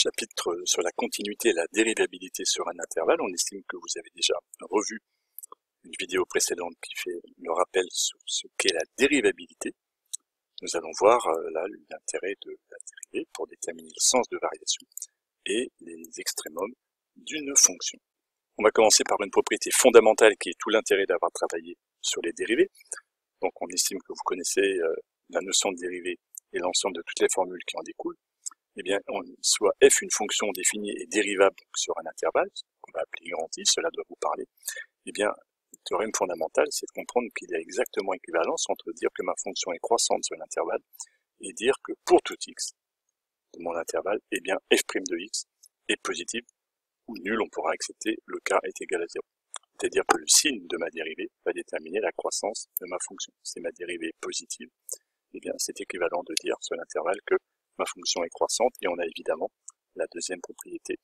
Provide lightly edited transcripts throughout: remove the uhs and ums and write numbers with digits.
Chapitre sur la continuité et la dérivabilité sur un intervalle. On estime que vous avez déjà revu une vidéo précédente qui fait le rappel sur ce qu'est la dérivabilité. Nous allons voir là l'intérêt de la dérivée pour déterminer le sens de variation et les extrémums d'une fonction. On va commencer par une propriété fondamentale qui est tout l'intérêt d'avoir travaillé sur les dérivées. Donc on estime que vous connaissez la notion de dérivée et l'ensemble de toutes les formules qui en découlent. Eh bien, soit f une fonction définie et dérivable sur un intervalle, qu'on va appeler grand I, cela doit vous parler. Eh bien, le théorème fondamental, c'est de comprendre qu'il y a exactement équivalence entre dire que ma fonction est croissante sur l'intervalle et dire que pour tout x de mon intervalle, eh bien, f' de x est positive ou nul, on pourra accepter le cas est égal à 0. C'est-à-dire que le signe de ma dérivée va déterminer la croissance de ma fonction. Si ma dérivée est positive, eh bien, c'est équivalent de dire sur l'intervalle que ma fonction est croissante, et on a évidemment la deuxième propriété.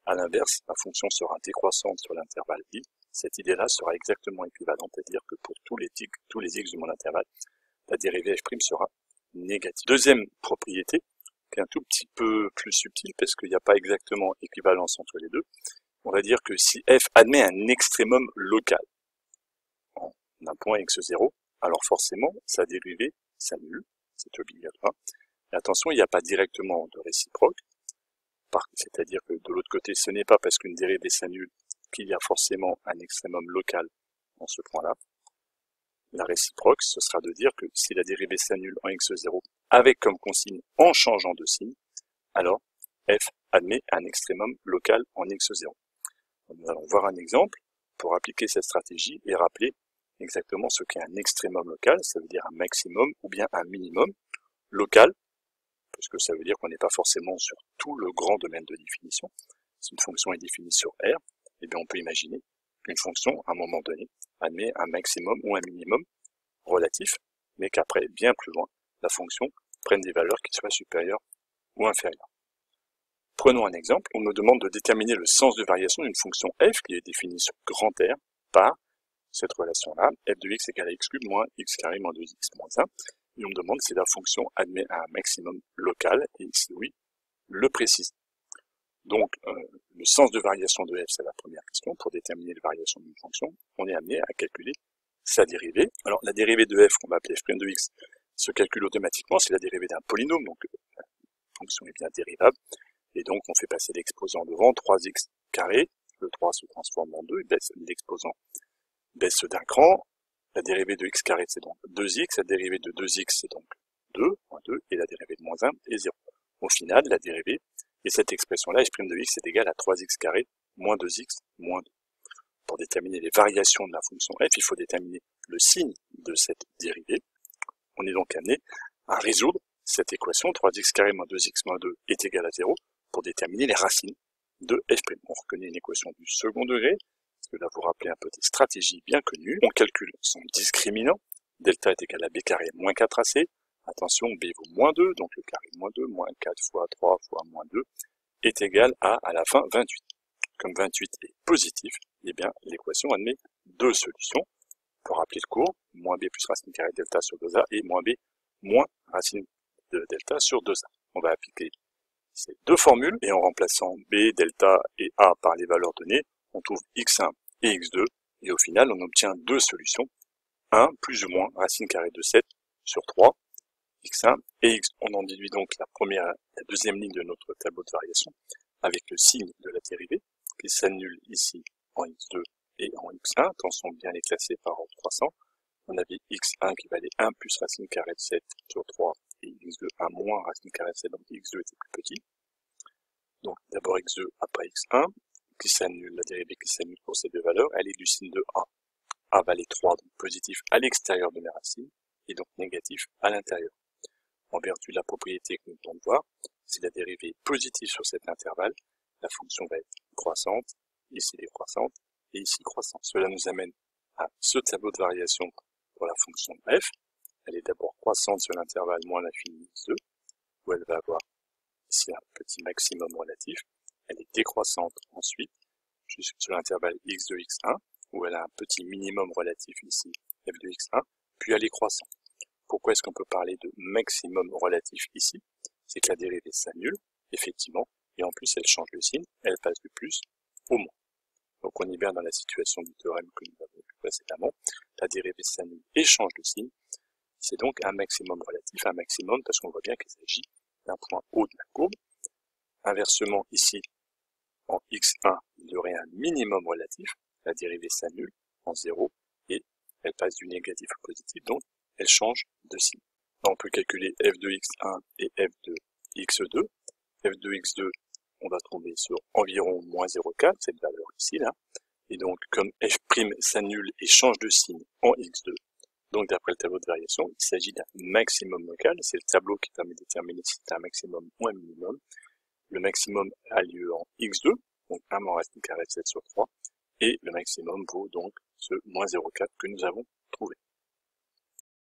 À l'inverse, ma fonction sera décroissante sur l'intervalle i. Cette idée-là sera exactement équivalente, c'est-à-dire que pour tous les x de mon intervalle, la dérivée f' sera négative. Deuxième propriété, qui est un tout petit peu plus subtile, parce qu'il n'y a pas exactement équivalence entre les deux, on va dire que si f admet un extrémum local d'un point x0, alors forcément, sa dérivée s'annule, c'est obligatoire. Et attention, il n'y a pas directement de réciproque, c'est-à-dire que de l'autre côté, ce n'est pas parce qu'une dérivée s'annule qu'il y a forcément un extrémum local en ce point-là. La réciproque, ce sera de dire que si la dérivée s'annule en x0 avec comme consigne en changeant de signe, alors f admet un extrémum local en x0. Nous allons voir un exemple pour appliquer cette stratégie et rappeler exactement ce qu'est un extrémum local, ça veut dire un maximum ou bien un minimum local, parce que ça veut dire qu'on n'est pas forcément sur tout le grand domaine de définition. Si une fonction est définie sur R, eh bien on peut imaginer qu'une fonction, à un moment donné, admet un maximum ou un minimum relatif, mais qu'après, bien plus loin, la fonction prenne des valeurs qui soient supérieures ou inférieures. Prenons un exemple, on nous demande de déterminer le sens de variation d'une fonction f qui est définie sur grand R par cette relation-là, f de x égale à x cube moins x carré moins 2x moins 1. Et on me demande si la fonction admet un maximum local, et si oui, le précise. Donc, le sens de variation de f, c'est la première question. Pour déterminer la variation d'une fonction, on est amené à calculer sa dérivée. Alors, la dérivée de f, qu'on va appeler f' de x, se calcule automatiquement, c'est la dérivée d'un polynôme, donc la fonction est bien dérivable. Et donc, on fait passer l'exposant devant, 3x carré, le 3 se transforme en 2, l'exposant baisse d'un cran. La dérivée de x carré, c'est donc 2x, la dérivée de 2x, c'est donc 2, moins 2, et la dérivée de moins 1 est 0. Au final, la dérivée, et cette expression-là, f' de x est égale à 3x carré, moins 2x, moins 2. Pour déterminer les variations de la fonction f, il faut déterminer le signe de cette dérivée. On est donc amené à résoudre cette équation, 3x carré moins 2x moins 2 est égal à 0, pour déterminer les racines de f'. On reconnaît une équation du second degré, parce que là vous rappelez un peu des stratégies bien connues. On calcule son discriminant, delta est égal à b carré moins 4ac. Attention, b vaut moins 2, donc le carré de moins 2, moins 4 fois 3 fois moins 2, est égal à la fin, 28. Comme 28 est positif, eh bien l'équation admet deux solutions. Pour rappeler le cours, moins b plus racine carrée de delta sur 2a et moins b moins racine de delta sur 2a. On va appliquer ces deux formules, et en remplaçant b, delta et a par les valeurs données, on trouve x1 et x2, et au final on obtient deux solutions, 1 plus ou moins racine carrée de 7 sur 3, x1 et x2. On en déduit donc la deuxième ligne de notre tableau de variation, avec le signe de la dérivée, qui s'annule ici en x2 et en x1, attention bien les classer par ordre croissant. On avait x1 qui valait 1 plus racine carrée de 7 sur 3, et x2 1 moins racine carrée de 7, donc x2 était plus petit. Donc d'abord x2 après x1, qui s'annule, la dérivée qui s'annule pour ces deux valeurs, elle est du signe de a. A valait 3, donc positif à l'extérieur de mes racines, et donc négatif à l'intérieur. En vertu de la propriété que nous venons de voir, si la dérivée est positive sur cet intervalle, la fonction va être croissante, ici décroissante, et ici croissante. Cela nous amène à ce tableau de variation pour la fonction f. Elle est d'abord croissante sur l'intervalle moins l'infini x2, où elle va avoir ici un petit maximum relatif. Elle est décroissante ensuite, sur l'intervalle x2, x1, où elle a un petit minimum relatif ici, f de x1, puis elle est croissante. Pourquoi est-ce qu'on peut parler de maximum relatif ici? C'est que la dérivée s'annule, effectivement, et en plus plus, elle change de signe, elle passe du plus au moins. Donc on est bien dans la situation du théorème que nous avons vu précédemment. La dérivée s'annule et change de signe. C'est donc un maximum relatif, un maximum parce qu'on voit bien qu'il s'agit d'un point haut de la courbe. Inversement, ici, en x1, il y aurait un minimum relatif. La dérivée s'annule en 0 et elle passe du négatif au positif, donc elle change de signe. Là, on peut calculer f de x1 et f de x2. f de x2, on va tomber sur environ moins 0,4, cette valeur ici, là. Et donc, comme f' s'annule et change de signe en x2, donc d'après le tableau de variation, il s'agit d'un maximum local. C'est le tableau qui permet de déterminer si c'est un maximum ou un minimum. Le maximum a lieu en x2, donc 1 moins racine carrée de 7 sur 3, et le maximum vaut donc ce moins 0,4 que nous avons trouvé.